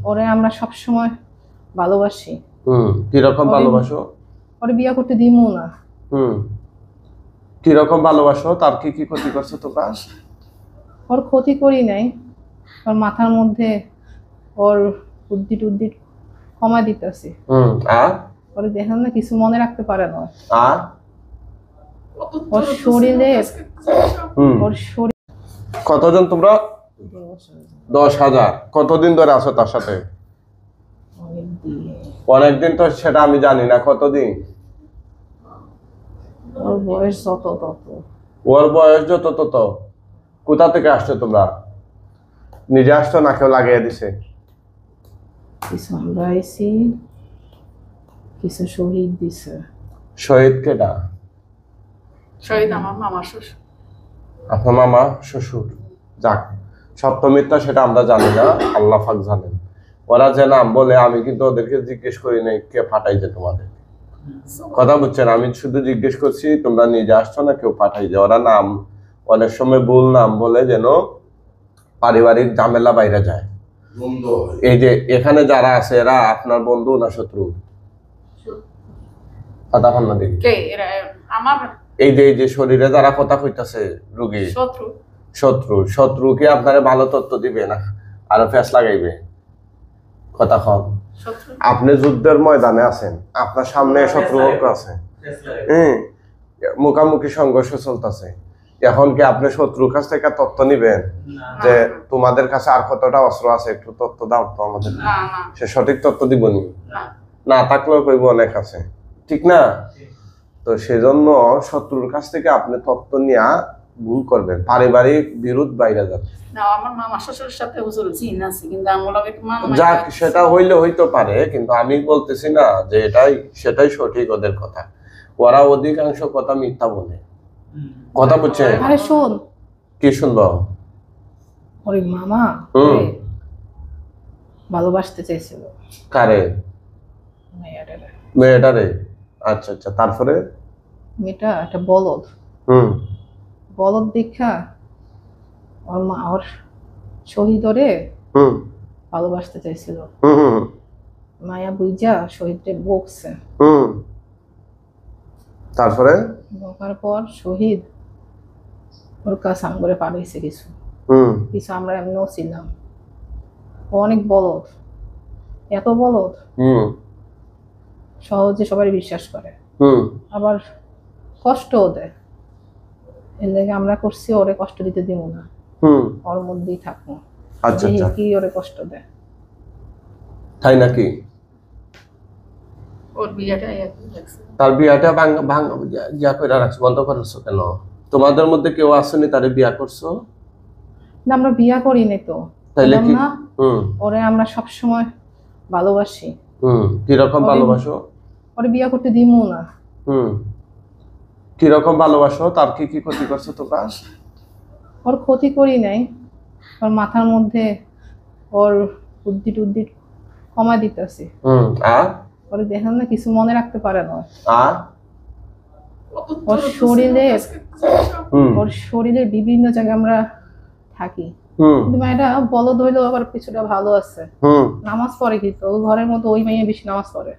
ওরে আমরা সব সময় ভালোবাসি। কি রকম ভালোবাসো? ওরে বিয়ে করতে দিমু না। কি রকম ভালোবাসো? তার কি কি ক্ষতি করছো তোমরা? ওর ক্ষতি করি নাই, ওর মাথার মধ্যে ওর বুদ্ধি টুদ্ধি কমা দিতেছি। আর ওরে দেখেন না কিছু মনে রাখতে পারে না। আর ওর শরীরে কতজন তোমরা? 10,000। কতদিন ধরে আছো তার সাথে? অনেকদিন তো সেটা আমি জানি না। কতদিন? ওর বয়স যত তত। ওর বয়স যত তত। কোথা থেকে আসছো তোমরা? নিজে আসছো না কেউ লাগিয়ে দিছে? কিছু আমরা আইছি, কিছু শহীদ দিছে। শহীদ কেটা? শহীদ আমার মামা শ্বশুর। আপনার মামা শ্বশুর? যাক, সত্য মিথ্যা সেটা আমরা জানি না, আল্লাহ পাক জানেন। ওরা যে নাম বলে আমি কিন্তু ওদেরকে জিজ্ঞেস করি নাই কে পাঠাইছে তোমাদের। কথা বুঝছেন? আমি শুধু জিজ্ঞেস করছি তোমরা নিজে আসছো না কেউ পাঠাইছে। ওরা নাম অনেক সময় ভুল নাম বলে যেন পারিবারিক ঝামেলা বাইরে যায়। এই যে এখানে যারা আছে এরা আপনার বন্ধু না শত্রু? কথা বল না দেখি। এই যে শরীরে যারা কথা কইতাছে রোগী, শত্রু কি আপনারে ভালো তথ্য দিবে না আরো ফেস লাগাইবে? কথা কম। আপনি যুদ্ধের ময়দানে আছেন, আপনার সামনে শত্রু আছে, মুখামুখি সংঘর্ষ চলতেছে। এখন কি আপনি শত্রুর কাছ থেকে তথ্য নিবেন যে তোমাদের কাছে আর কতটা অস্ত্র আছে, একটু তথ্য দাও তো আমাদের? সে সঠিক তথ্য দিবনি, না থাকলেও কইব অনেক আছে, ঠিক না? তো সেজন্য শত্রুর কাছ থেকে আপনি তথ্য নিয়ে ভুল করবেন, পারিবারিক বিরোধ বাইরে যাবে। যাক, সেটা হইলে হইতে পারে, কিন্তু আমি বলতেছি না যে সেটাই সঠিক ওদের কথা। ওরা অধিকাংশ কথা মিথ্যা বলে। কথা বুঝছে? আরে শুন। কি শুনবো? ওরে মামা ভালোবাসতে চাইছিল। কারে? মেয়েটারে। আচ্ছা আচ্ছা, তারপরে? মেয়েটা একটা বলদ। বলদ দেখা ওর মা ওর শহীদরে ভালোবাসতে চাইছিল। মায়া বুঝা শহীদরে বকছে। তারপরে বকার পর শহীদ ওর কাছে আমগরে পাঠাইছে কিছু কিছু আমরা এমনিও ছিলাম। অনেক বলদ, এত বলদ সহজে সবাই বিশ্বাস করে, আবার কষ্টও দেয়। এর লাগে আমরা করছি ওরে কষ্ট দিতে দিব না, ওর মধ্যেই থাকবো। আচ্ছা আচ্ছা, কি ওরে কষ্ট দেয় তাই নাকি? ওর বিয়াটা তার বিয়াটা ইয়া করে রাখছো, বন্ধ করছো কেন? তোমাদের মধ্যে কেউ আসেনি তারে বিয়া করছো? না, আমরা বিয়া করি নাই তো। তাইলে কি? ওরে আমরা সব সময় ভালোবাসি। কি রকম ভালোবাসো? ওরে বিয়া করতে দিমু না। কি রকম ভালোবাসো? তার কি কি ক্ষতি করছো তোমরা? ওর ক্ষতি করি নাই, ওর মাথার মধ্যে ওর বুদ্ধি টুদ্ধি কমা দিতেছি। আর ওরে দেখেন না কিছু মনে রাখতে পারে না। আর ওর শরীরে বিভিন্ন জায়গায় আমরা থাকি, কিন্তু মেয়েটা বলদ হইলেও আবার কিছুটা ভালো আছে। নামাজ পড়ে, কিন্তু ঘরের মতো ওই মেয়ে বেশি নামাজ পড়ে,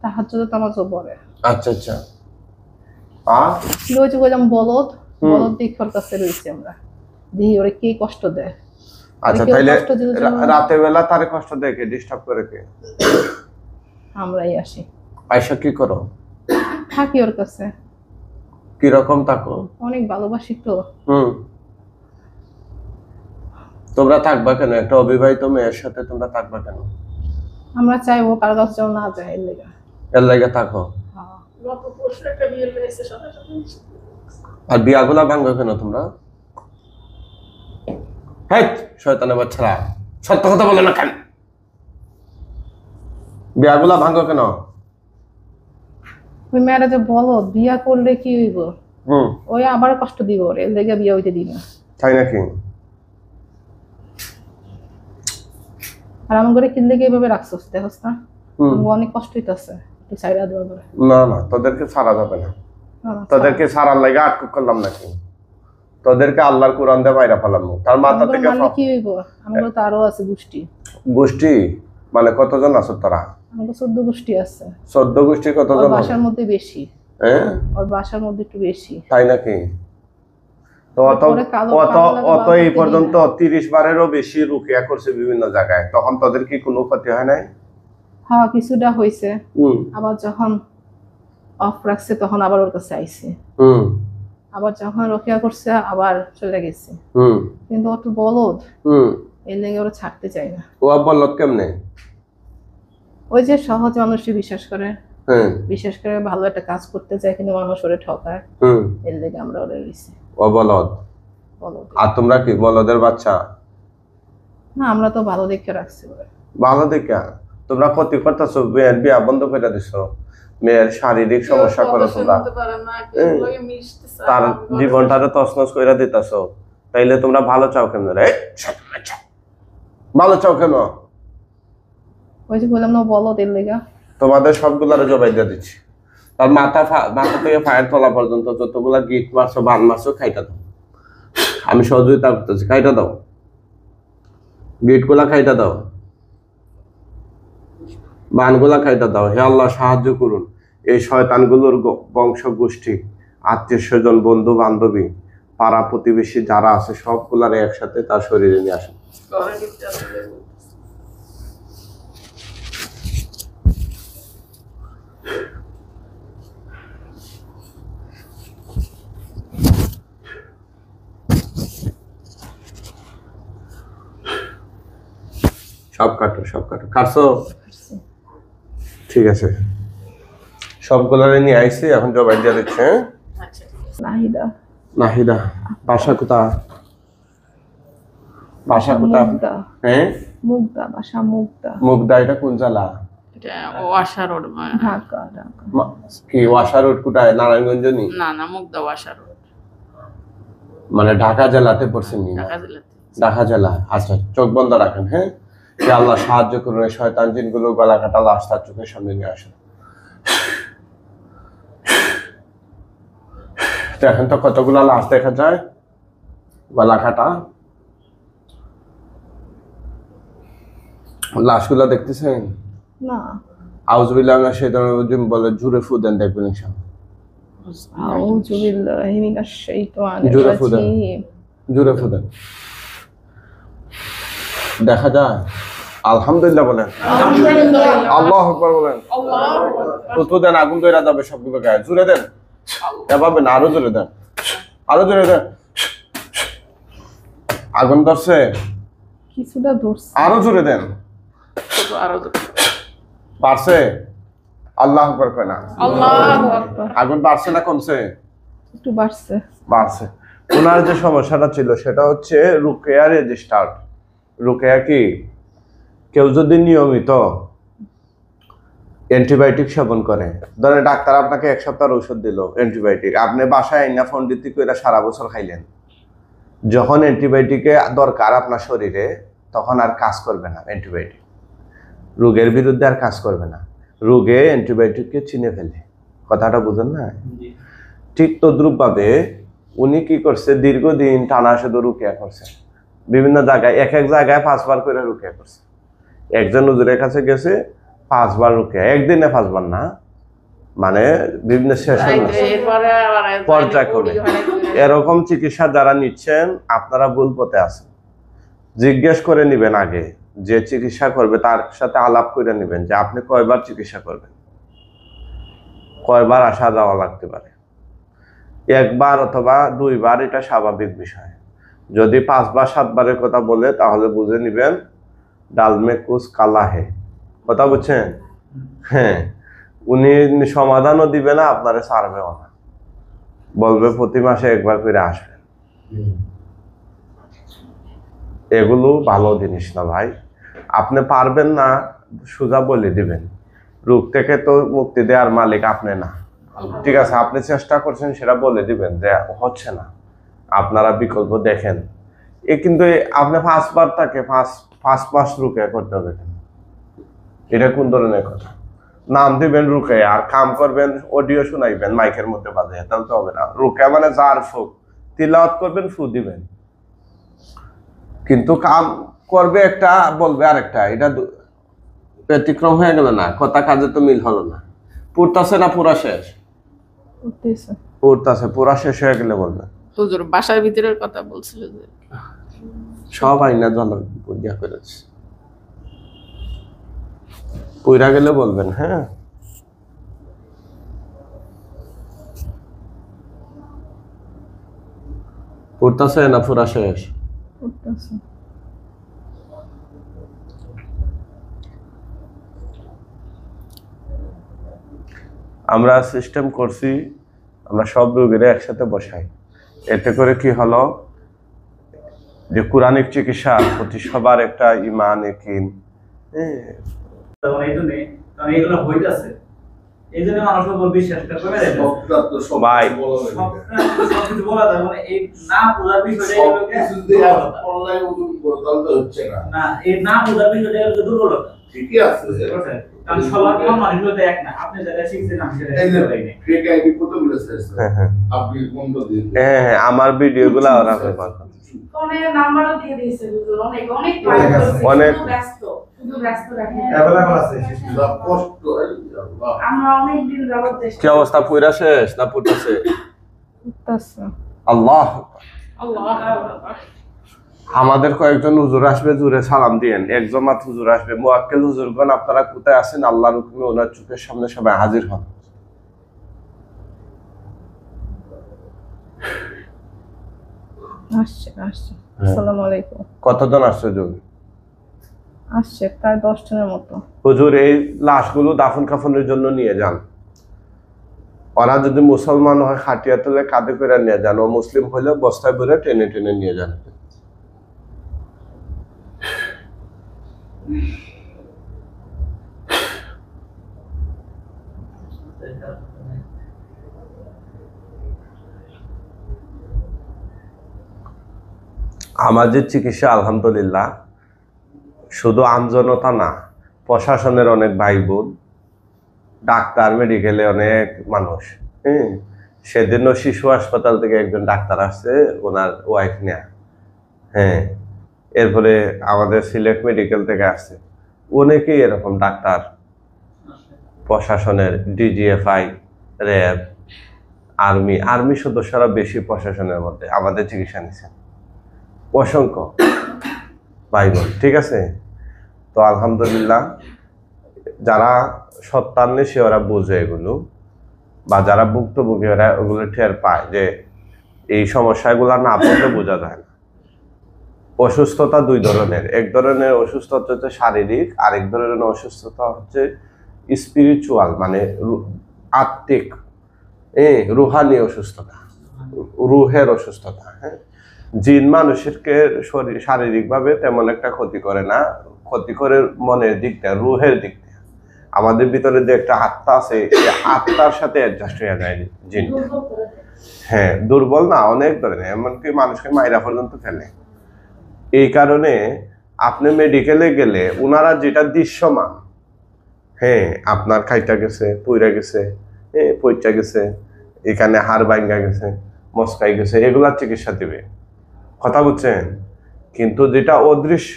তাহাজ্জুদ নামাজও পড়ে। আচ্ছা আচ্ছা, বলদ দেখার কাছে রয়েছে আমরা দেখি ওরে কে কষ্ট দেয়। আচ্ছা, তাইলে রাতে বেলা তারে কষ্ট দেয় কে? ডিস্টার্ব করে কে? আমরাই আসি। আয়শা কি করো? থাকি ওর কাছে। কি রকম থাকো? অনেক ভালোবাসি তো। তোমরা থাকবা কেন? একটা অবিবাহিত মেয়ের সাথে তোমরা থাকবা কেন? আমরা চাইবো কারো কাছে যেন না যায়, এর লাগা থাকো। আর বিয়াগুলা ভাঙো কেন তোমরা? হ্যাঁ, শয়তানের বাচ্চারা, সত্য কথা বলে না কেন? বিয়াগুলা ভাঙো কেন? ওই মেয়েরা যে বলো বিয়া করলে কি হইব, ওই আবার কষ্ট দিব, এর লেগে বিয়া হইতে দিই না। তাই নাকি? আর আমার ঘরে কি লেগে এইভাবে রাখছস, দেখছ না অনেক কষ্ট হইতাছে, একটু ছাইড়া দেওয়া করে। না না, তোদেরকে ছাড়া যাবে না। তোদেরকে ছাড়ার লাগে আটক করলাম নাকি? তোদেরকে আল্লাহর কোরআন দিয়ে বাইরে ফেলাম। তার মাথা থেকে কি হইব? আমরা তো আরো আছে গোষ্ঠী। গোষ্ঠী মানে কতজন আছো তারা? আমাদের 14 গোষ্ঠী আছে। 14 গোষ্ঠী কতজন? বাসার মধ্যে বেশি। হ্যাঁ, ওর বাসার মধ্যে একটু বেশি। তাই নাকি? তো অত এই পর্যন্ত 30 বারেরও বেশি রুকিয়া করছে বিভিন্ন জায়গায়, তখন তাদের কি কোনো ক্ষতি হয় নাই? হ্যাঁ, কিছুটা হয়েছে। আবার যখন অফ রাখছে তখন আবার ওর কাছে আইছে। আবার যখন রুকিয়া করছে আবার চলে গেছে। কিন্তু ওর তো বলদ, এর লেগে ওরা ছাড়তে চায় না। ও বলদ কেমনে? ওই যে সহজ মানুষই বিশ্বাস করে, বিশেষ করে ভালো একটা কাজ করতে চায় কিন্তু মানুষ ওরে ঠকায়, এর লেগে আমরা ওরে রইছি। ও বলদ। আর তোমরা কি বলদের বাচ্চা? না, আমরা তো ভালো দেখে রাখছি। ভালো দেখে তোমরা ক্ষতি করতেছো, মেয়ের বিয়া বন্ধ করে দিছো, মেয়ের শারীরিক সমস্যা করো তোমরা, তার জীবনটারে তছনছ করে দিতেছো। তাইলে তোমরা ভালো চাও কেন রে? ভালো চাও কেন? ওই যে বললাম না, বলদ, এর লেগে তোমাদের সবগুলারে জবাই দিয়ে দিচ্ছি। তার মাথা থেকে পায়ের তলা পর্যন্ত যতগুলা গিট মারছো, বান মারছো, খাইটা দাও। আমি সহযোগিতা করতেছি, খাইটা দাও, গিট গুলা খাইটা দাও, বানগুলা খাইটা দাও। হে আল্লাহ, সাহায্য করুন এই শয়তানগুলোর বংশ গোষ্ঠী, আত্মীয় স্বজন, বন্ধু বান্ধবী, পাড়া প্রতিবেশী যারা আছে সবগুলারে একসাথে তার শরীরে নিয়ে আসেন। সব কাটো, সব কাটো। কাটছো? ঠিক আছে, সবগুলারে নিয়ে আইছি, এখন জবাই দিয়ে দিচ্ছে। নাহিদা। নাহিদা, বাসা কোথা? বাসা কোথা? হ্যাঁ, মুগদা। বাসা মুগদা। মুগদা, এটা কোন জেলা? এটা ওয়াসা রোড, ঢাকা। ঢাকা কি ওয়াসা রোড কোথায়? নারায়ণগঞ্জ নি? না না, মুগদা ওয়াসা রোড। মানে ঢাকা জেলাতে পড়ছেন? ঢাকা জেলা। আচ্ছা, চোখ বন্ধ রাখেন। হ্যাঁ, আল্লাহ সাহায্য করুন এই শয়তান জিনগুলো গলা কাটা লাশ তার চোখের সামনে নিয়ে আসেন। দেখেন তো কতগুলা লাশ দেখা যায়, গলা কাটা লাশগুলা দেখতেছেন? না। আউযুবিল্লাহি মিনাশ শাইতানির রাজিম বলে জোরে ফু দেন, দেখবেন ইনশাআল্লাহ। আউযুবিল্লাহি মিনাশ শাইতানির রাজিম। জোরে ফু দেন, দেখা যায়। আলহামদুলিল্লাহ বলেন, আল্লাহু আকবার বলেন। তো দেন, আগুন ধরে যাবে সবগুলো গায়ে। জোরে দেন, এভাবে না, আরো জোরে দেন, আরো জোরে দেন। আগুন ধরছে? কিছুটা ধরছে। আরো জোরে দেন, বাড়ছে? আল্লাহু আকবার কয় না? আল্লাহু আকবার। আগুন বাড়ছে না কমছে? একটু বাড়ছে। বাড়ছে। ওনার যে সমস্যাটা ছিল সেটা হচ্ছে রুকিয়া রেজিস্টার্ড। রুকিয়া কি, কেউ যদি নিয়মিত অ্যান্টিবায়োটিক সেবন করে, ধরেন ডাক্তার আপনাকে 1 সপ্তাহের ঔষধ দিল অ্যান্টিবায়োটিক, আপনি বাসায় আইনা পণ্ডিতি কইরা সারা বছর খাইলেন, যখন অ্যান্টিবায়োটিকে দরকার আপনার শরীরে তখন আর কাজ করবে না অ্যান্টিবায়োটিক, রোগের বিরুদ্ধে আর কাজ করবে না, রোগে অ্যান্টিবায়োটিককে চিনে ফেলে। কথাটা বুঝেন না? ঠিক তদ্রুপভাবে উনি কি করছে, দীর্ঘদিন টানা শুধু রুকিয়া করছে, বিভিন্ন জায়গায় এক জায়গায় 5 বার করে রুকিয়া করছে। একজন হুজুরের কাছে গেছে 5 বার রুকিয়া, একদিনে 5 বার না, মানে বিভিন্ন সেশন পর্যায়ক্রমে। এরকম চিকিৎসা যারা নিচ্ছেন আপনারা ভুল পথে আছেন। জিজ্ঞেস করে নিবেন আগে, যে চিকিৎসা করবে তার সাথে আলাপ করে নিবেন যে আপনি কয়বার চিকিৎসা করবেন, কয়বার আসা যাওয়া লাগতে পারে। 1 বার অথবা 2 বার এটা স্বাভাবিক বিষয়। যদি 5 বার 7 বারের কথা বলে তাহলে বুঝে নিবেন ডালমে কুছ কালা হে। কথা বুঝছেন? হ্যাঁ, উনি সমাধানও দিবে না, আপনারে ছাড়বেও না, বলবে প্রতি মাসে 1 বার করে আসবেন। এগুলো ভালো জিনিস না ভাই। আপনি পারবেন না, সোজা বলে দিবেন। রোগ থেকে তো মুক্তি দেওয়ার মালিক আপনি না, ঠিক আছে? আপনি চেষ্টা করছেন, সেটা বলে দিবেন যে হচ্ছে না, আপনারা বিকল্প দেখেন। কিন্তু আপনি 5 বার তাকে 5 মাস রুকিয়া করতে হবে, এটা কোন ধরনের কথা? নাম দিবেন রুকিয়া আর কাম করবেন, অডিও শোনাইবেন মাইকের মধ্যে বাজে, তাহলে তো হবে না। রুকিয়া মানে জার ফুক, তিলাওয়াত করবেন, ফু দিবেন, কিন্তু কাম করবে একটা, বলবে আরেকটা, এটা ব্যতিক্রম হয়ে গেল না, কথা কাজে তো মিল হলো না। পড়তাছে না পুরা শেষ? পড়তাছে, পুরা শেষ হয়ে গেলে বলবে। হুজুর বাসার ভিতরের কথা বলছিল যে সব আইনা জল বুঝিয়া করেছে, পইরা গেলে বলবেন। হ্যাঁ, পড়তাছে না পুরা শেষ? আমরা সিস্টেম করছি, আমরা সব রোগীরা একসাথে বসাই। এতে করে কি হলো যে কোরআনিক চিকিৎসার প্রতি সবার একটা ঈমান ইয়াকিন। ভাই ঠিকই আছে, কারণ সবার মানুষ এক না। আপনি যারা শিখছেন আমি সেটা ফেক আইডি কত বলেছে আপনি কোনটা দিন? হ্যাঁ, আমার ভিডিওগুলো ওরা ব্যবহার করে। ফোনে নাম্বারও দিয়ে দিয়েছে হুজুর, অনেক অনেক ব্যস্ত, শুধু ব্যস্ত রাখেন। अवेलेबल আছে কষ্ট, আমরা অনেক দিন যাবত চেষ্টা। কি অবস্থা, পুরা শেষ না পড়তেছে? আল্লাহ আমাদের কয়েকজন হুজুর আসবে, জুড়ে সালাম দিয়েন। একজন মাত্র হুজুর আসবে, মুআক্কেল হুজুরগণ আপনারা কোথায় আছেন? আল্লাহর হুকুমে ওনার চোখের সামনে সবাই হাজির হন। আসসালামু আলাইকুম। কতজন আসছে হুজুর? আসছে প্রায় 10 জনের মতো। হুজুর এই লাশগুলো দাফন কাফনের জন্য নিয়ে যান। ওরা যদি মুসলমান হয় খাটিয়া তুলে কাঁধে করে নিয়ে যান, ও মুসলিম হলে বস্তায় ভরে টেনে টেনে নিয়ে যান। আমাদের চিকিৎসা আলহামদুলিল্লাহ শুধু আমজনতা না, প্রশাসনের অনেক ভাই বোন, ডাক্তার, মেডিকেলে অনেক মানুষ। সেদিনও শিশু হাসপাতাল থেকে একজন ডাক্তার আসছে, ওনার ওয়াইফ নেয়া। হ্যাঁ, এরপরে আমাদের সিলেট মেডিকেল থেকে আসছে অনেকেই এরকম ডাক্তার, প্রশাসনের, ডিজিএফআই, র্যাব, আর্মি সদস্যরা বেশি প্রশাসনের মধ্যে আমাদের চিকিৎসা নিচ্ছেন। অসংখ্য ভাই বোন, ঠিক আছে। তো আলহামদুলিল্লাহ যারা সত্যান্বেষী ওরা বোঝে এগুলো, বা যারা ভুক্তভোগী ওরা ওগুলো টের পায় যে এই সমস্যাগুলো না পড়লে বোঝা যায় না। অসুস্থতা দুই ধরনের, এক ধরনের অসুস্থতা হচ্ছে শারীরিক, আরেক ধরনের অসুস্থতা হচ্ছে স্পিরিচুয়াল, মানে আত্মিক, রুহানি অসুস্থতা, রুহের অসুস্থতা। হ্যাঁ, জিন মানুষকে শারীরিকভাবে তেমন একটা ক্ষতি করে না, ক্ষতি করে মনের দিক থেকে, রুহের দিক থেকে। আমাদের ভিতরে যে একটা আত্মা আছে, এই আত্মার সাথে অ্যাডজাস্ট হয়ে যায় জিন। হ্যাঁ, দুর্বল না, অনেক ধরনের, এমনকি মানুষকে মাইরা পর্যন্ত ফেলে। এই কারণে আপনি মেডিকেলে গেলে ওনারা যেটা দৃশ্যমান, হ্যাঁ আপনার খাইটা গেছে, পুইরা গেছে, পইচা গেছে, এখানে হাড় ভাঙ্গা গেছে, মস্কাই গেছে, এগুলার চিকিৎসা দিবে, কথা বুঝছেন। কিন্তু যেটা অদৃশ্য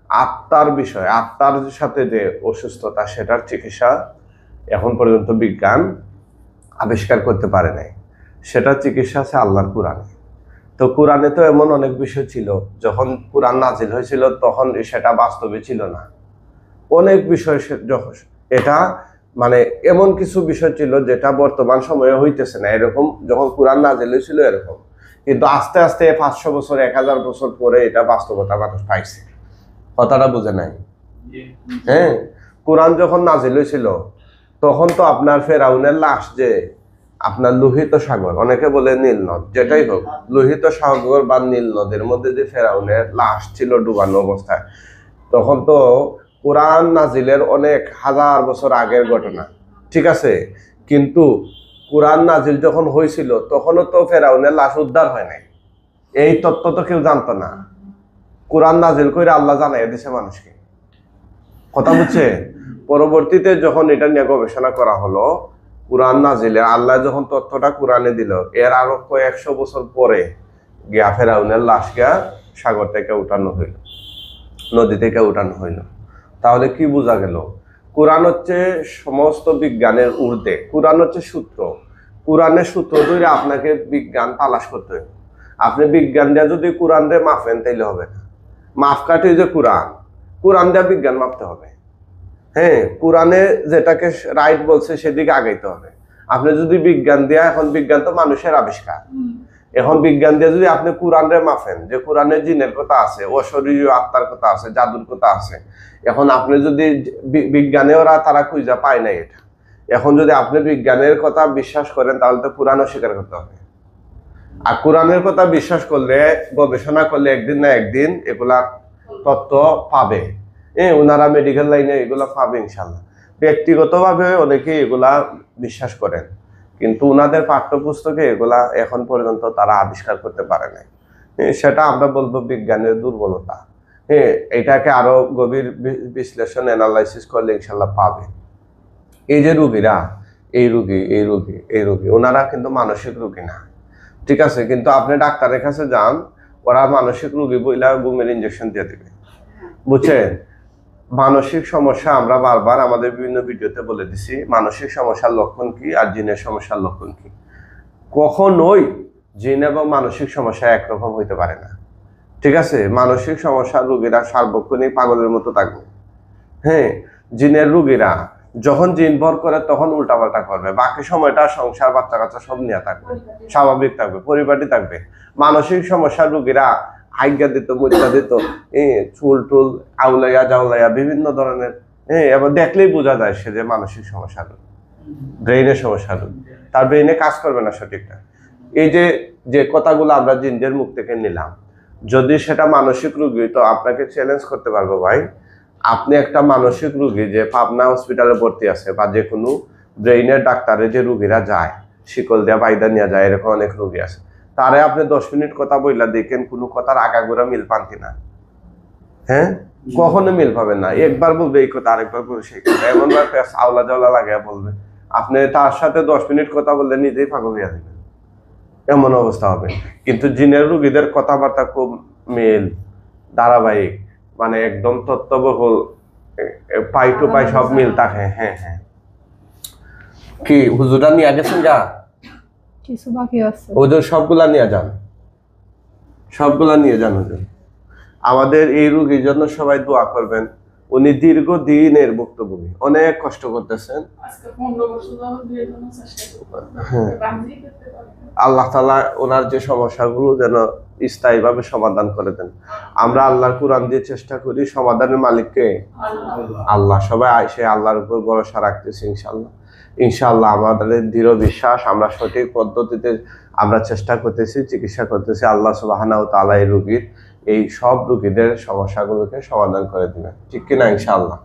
আত্মার বিষয়, আত্মার সাথে যে অসুস্থতা, সেটার চিকিৎসা এখন পর্যন্ত বিজ্ঞান আবিষ্কার করতে পারে নাই। সেটার চিকিৎসা আছে আল্লাহর কোরআনে। তো কোরআনে তো এমন অনেক বিষয় ছিল, যখন কোরআন নাজিল হয়েছিল তখন সেটা বাস্তবে ছিল না। অনেক বিষয় এটা মানে এমন কিছু বিষয় ছিল যেটা বর্তমান সময়ে হইতেছে না, এরকম যখন কোরআন নাজিল হয়েছিল এরকম। কিন্তু আস্তে আস্তে 500 বছর 1000 বছর পরে এটা বাস্তবতা মানুষ পাইছে। কথাটা বুঝে নাই? হ্যাঁ, কোরআন যখন নাজিল হয়েছিল তখন তো আপনার ফেরাউনের লাশ, যে আপনার লোহিত সাগর, অনেকে বলে নীল নদ, যেটাই হোক, লোহিত সাগর বা নীল নদের মধ্যে যে ফেরাউনের লাশ ছিল ডুবানো অবস্থায়, তখন তো কোরআন নাজিলের অনেক হাজার বছর আগের ঘটনা, ঠিক আছে। কিন্তু কোরআন নাজিল যখন হয়েছিল তখনও তো ফেরাউনের লাশ উদ্ধার হয় নাই, এই তত্ত্ব তো কেউ জানতো না। কোরআন নাজিল করে আল্লাহ জানাই দিয়েছে মানুষকে, কথা বুঝছে। পরবর্তীতে যখন এটা নিয়ে গবেষণা করা হলো, কোরআন নাজিলে আল্লাহ যখন তথ্যটা কোরআনে দিল, এর আরো কয়েকশো বছর পরে গিয়া ফেরাউনের লাশ গিয়া সাগর থেকে উঠানো হইল। নদী থেকে উঠানো হইল। তাহলে কি বোঝা গেল? কোরআন হচ্ছে সমস্ত বিজ্ঞানের ঊর্ধ্বে, কোরআন হচ্ছে সূত্র, কোরআনের সূত্র ধরে আপনাকে বিজ্ঞান তালাশ করতে হবে। আপনি বিজ্ঞান দিয়ে যদি কোরআন দিয়ে মাপেন তাইলে হবে না। মাপকাঠি যে কোরআন, কোরআন দিয়ে বিজ্ঞান মাপতে হবে। হ্যাঁ, কোরআনে যেটাকে রাইট বলছে সেদিকে আগাইতে হবে। আপনি যদি বিজ্ঞান দিয়ে, এখন বিজ্ঞান তো মানুষের আবিষ্কার, এখন বিজ্ঞান দিয়ে যদি আপনি কোরআনে মাপেন যে কোরআনে জিনের কথা আছে, অশরীরীয় আত্মার কথা আছে, জাদুর কথা আছে, এখন আপনি যদি বিজ্ঞানে তারা খুঁজা পায় না এটা, এখন যদি আপনি বিজ্ঞানের কথা বিশ্বাস করেন তাহলে তো কোরআন অস্বীকার করতে হবে। আর কোরআনের কথা বিশ্বাস করলে, গবেষণা করলে একদিন না একদিন এগুলা তথ্য পাবে। ওনারা মেডিকেল লাইনে এগুলা পাবে ইনশাল্লাহ। ব্যক্তিগতভাবে অনেকে এগুলা বিশ্বাস করেন, কিন্তু ওনাদের পাঠ্যপুস্তকে এগুলা এখন পর্যন্ত তারা আবিষ্কার করতে পারে নাই। সেটা আমরা বলবো বিজ্ঞানের দুর্বলতা। এটাকে আরো গভীর বিশ্লেষণ, অ্যানালাইসিস করলে ইনশাল্লাহ পাবে। এই যে রুগীরা, এই রুগী ওনারা কিন্তু মানসিক রুগী না, ঠিক আছে? কিন্তু আপনি ডাক্তারের কাছে যান, ওরা মানসিক রুগী বইলা ঘুমের ইঞ্জেকশন দিয়ে দেবে, বুঝছেন? মানসিক সমস্যা আমরা বারবার আমাদের বিভিন্ন ভিডিওতে বলে দিছি, মানসিক সমস্যার লক্ষণ কি আর জিনের সমস্যার লক্ষণ কি। কখনোই জিন এবং মানসিক সমস্যা একরকম হইতে পারে না, ঠিক আছে? মানসিক সমস্যার রোগীরা সার্বক্ষণিক পাগলের মতো থাকবে। হ্যাঁ, জিনের রোগীরা যখন জিন ভর করে তখন উল্টাপাল্টা করবে, বাকি সময়টা সংসার, বাচ্চা কাচ্চা সব নিয়ে থাকবে, স্বাভাবিক থাকবে, পরিপাটি থাকবে। মানসিক সমস্যার রোগীরা আজ্ঞা দিত, মুচা দিত, চুল টুল আউলাইয়া জাউলাইয়া বিভিন্ন ধরনের, এবার দেখলেই বোঝা যায় সে যে মানসিক সমস্যা রোগ, ব্রেইনের সমস্যা রোগ, তার ব্রেইনে কাজ করবে না সঠিকটা। এই যে কথাগুলো আমরা জিনদের মুখ থেকে নিলাম, যদি সেটা মানসিক রোগী, তো আপনাকে চ্যালেঞ্জ করতে পারবো ভাই, আপনি একটা মানসিক রোগী যে পাবনা হসপিটালে ভর্তি আছে বা যে কোনো ব্রেইনের ডাক্তারে যে রোগীরা যায়, শিকল দেওয়া বাইদা নিয়ে যায়, এরকম অনেক রোগী আছে, তারে আপনি 10 মিনিট কথা বললা দেখেন কোনো কথার আগাগোড়া মিল পান কিনা? হ্যাঁ, কখনো মিল পাবেন না। একবার বলবে এই কথা, আরেকবার বলবে সেই কথা, এমন ভাবে আওলা জাওলা লাগাইয়া বলবে, আপনি তার সাথে 10 মিনিট কথা বললে নিজেই পাগল হয়ে যাবেন, এমন অবস্থা হবে। কিন্তু জিনের রোগীদের কথাবার্তা খুব মিল, ধারাবাহিক, মানে একদম তত্ত্ববহুল, পাই টু পাই সব মিল থাকে। হ্যাঁ হ্যাঁ, কি হুজুরা নিয়ে গেছেন? যা কিছু বাকি আছে, ওদের সবগুলা নিয়ে যান, সবগুলা নিয়ে যান হুজুর। আমাদের এই রোগীর জন্য সবাই দোয়া করবেন। উনি দীর্ঘদিনের ভুক্তভোগী, অনেক কষ্ট করতেছেন। আল্লাহ তাআলা ওনার যে সমস্যাগুলো যেন স্থায়ীভাবে সমাধান করে দেন। আমরা আল্লাহর কোরআন দিয়ে চেষ্টা করি, সমাধানের মালিককে আল্লাহ। সবাই সে আল্লাহর উপর ভরসা রাখতেছি ইনশাআল্লাহ। ইনশাআল্লাহ আমাদের দৃঢ় বিশ্বাস, আমরা সঠিক পদ্ধতিতে আমরা চেষ্টা করতেছি, চিকিৎসা করতেছি। আল্লাহ সুবহানাহু ওয়া তাআলা এই রোগীর, এই সব রোগীদের সমস্যাগুলোকে সমাধান করে দিবেন, ঠিক কিনা? ইনশাআল্লাহ।